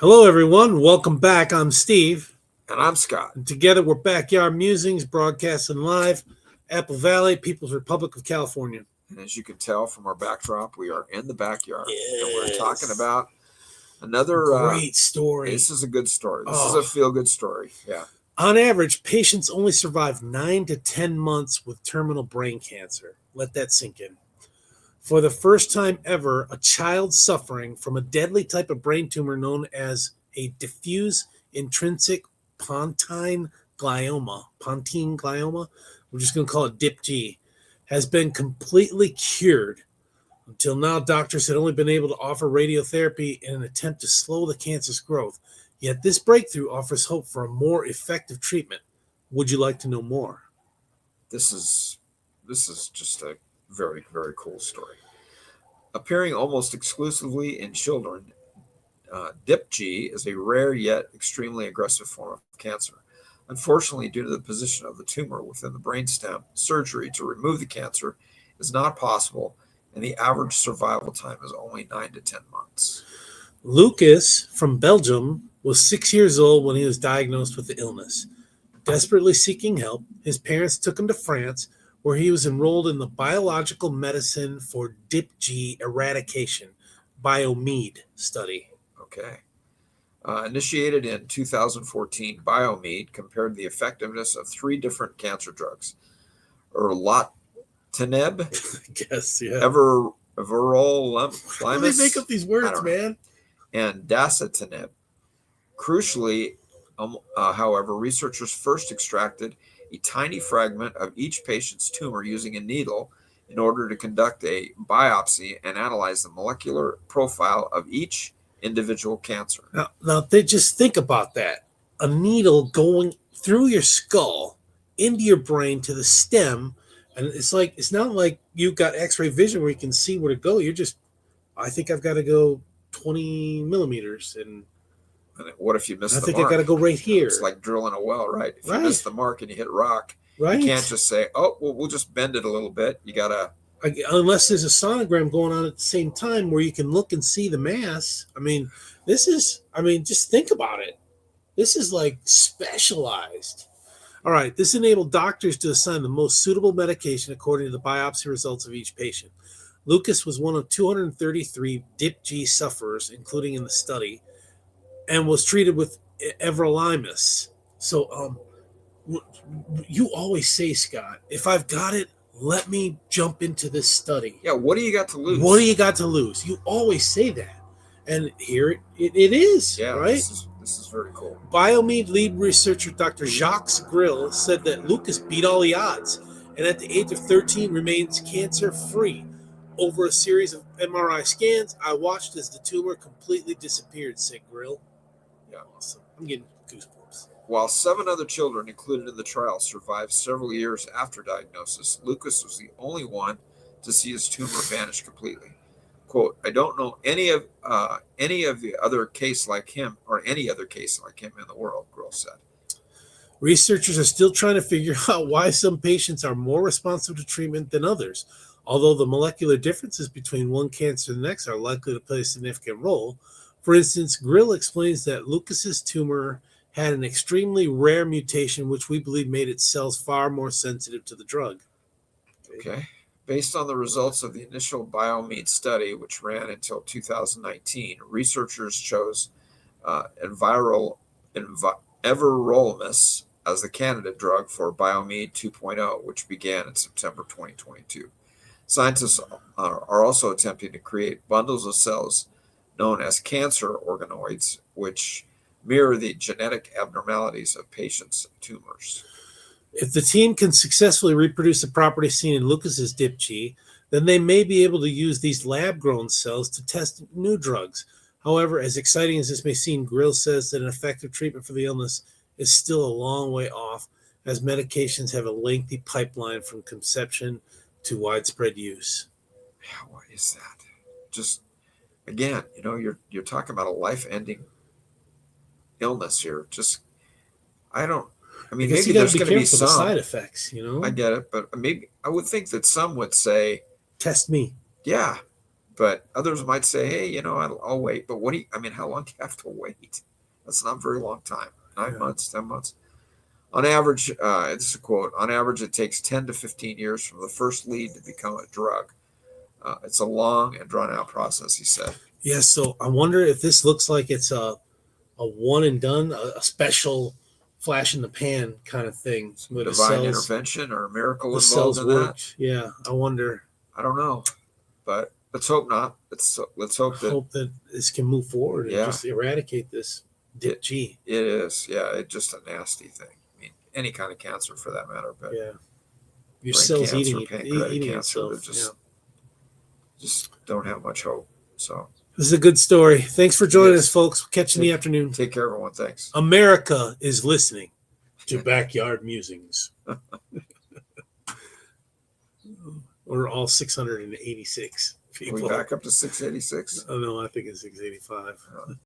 Hello, everyone. Welcome back. I'm Steve. And I'm Scott. And together, we're Backyard Musings, broadcasting live, Apple Valley, People's Republic of California. And as you can tell from our backdrop, we are in the backyard. Yes. And we're talking about another great story. This is a good story. This is a feel-good story. Yeah. On average, patients only survive 9 to 10 months with terminal brain cancer. Let that sink in. For the first time ever, a child suffering from a deadly type of brain tumor known as a diffuse intrinsic pontine glioma, we're just going to call it DIPG, has been completely cured. Until now, doctors had only been able to offer radiotherapy in an attempt to slow the cancer's growth. Yet this breakthrough offers hope for a more effective treatment. Would you like to know more? This is just a very, very cool story. Appearing almost exclusively in children, DIPG is a rare yet extremely aggressive form of cancer. Unfortunately, due to the position of the tumor within the brainstem, surgery to remove the cancer is not possible, and the average survival time is only 9 to 10 months. Lucas from Belgium was 6 years old when he was diagnosed with the illness. Desperately seeking help, his parents took him to France, where he was enrolled in the Biological Medicine for DIPG Eradication, BioMed study. Okay. Initiated in 2014, BioMed compared the effectiveness of 3 different cancer drugs: erlotinib, I guess, yeah. everolimus. How do they make up these words, man? And dasatinib. Crucially, however, researchers first extracted a tiny fragment of each patient's tumor using a needle in order to conduct a biopsy and analyze the molecular profile of each individual cancer. Now they just think about that. A needle going through your skull into your brain to the stem, and it's not like you've got x-ray vision where you can see where to go. I think I've got to go 20 millimeters, and what if you miss the mark? I think I got to go right here. It's like drilling a well, right? If you miss the mark and you hit rock, you can't just say, "Oh, well, we'll just bend it a little bit." You gotta, unless there's a sonogram going on at the same time where you can look and see the mass. Just think about it. This is like specialized. All right, this enabled doctors to assign the most suitable medication according to the biopsy results of each patient. Lucas was one of 233 DIPG sufferers, including in the study, and was treated with everolimus. So, you always say, Scott, if I've got it, let me jump into this study. Yeah, what do you got to lose? What do you got to lose? You always say that. And here it is, yeah, right? This is very cool. BioMed lead researcher Dr. Jacques Grill said that Lucas beat all the odds and at the age of 13 remains cancer-free. Over a series of MRI scans, I watched as the tumor completely disappeared, said Grill. Yeah, awesome. I'm getting goosebumps. While 7 other children included in the trial survived several years after diagnosis, Lucas was the only one to see his tumor vanish completely. Quote, "I don't know any of the other case like him or any other case like him in the world," Grill said. Researchers are still trying to figure out why some patients are more responsive to treatment than others. Although the molecular differences between one cancer and the next are likely to play a significant role. For instance, Grill explains that Lucas's tumor had an extremely rare mutation, which we believe made its cells far more sensitive to the drug. Okay. Based on the results of the initial BioMed study, which ran until 2019, researchers chose everolimus as the candidate drug for BioMed 2.0, which began in September 2022. Scientists are also attempting to create bundles of cells known as cancer organoids, which mirror the genetic abnormalities of patients' tumors. If the team can successfully reproduce the properties seen in Lucas's DIPG, then they may be able to use these lab-grown cells to test new drugs. However, as exciting as this may seem, Grill says that an effective treatment for the illness is still a long way off, as medications have a lengthy pipeline from conception to widespread use. Yeah, what is that? Just again, you're talking about a life-ending illness here. Maybe there's going to be some side effects, I get it, but maybe I would think that some would say, test me. Yeah, But others might say, hey, I'll wait. But how long do you have to wait? That's not a very long time. 9 months, 10 months. On average, this is a quote, on average, it takes 10 to 15 years from the first lead to become a drug. It's a long and drawn out process, he said. Yeah, so I wonder if this looks like it's a one and done, a special flash in the pan kind of thing. Where divine intervention or a miracle involved cells in work. that. Yeah, I wonder. I don't know, but let's hope not. Let's hope that this can move forward and just eradicate this DIPG. It is, yeah. It's just a nasty thing. I mean, any kind of cancer for that matter. But yeah, your cells cancer, eating pancreatic cancer, itself. Just don't have much hope. So this is a good story. Thanks for joining us, folks. We'll catch you in the afternoon. Take care, everyone. Thanks. America is listening to Backyard Musings. Or all 686 people. Are we back up to 686? Oh, no, I think it's 685.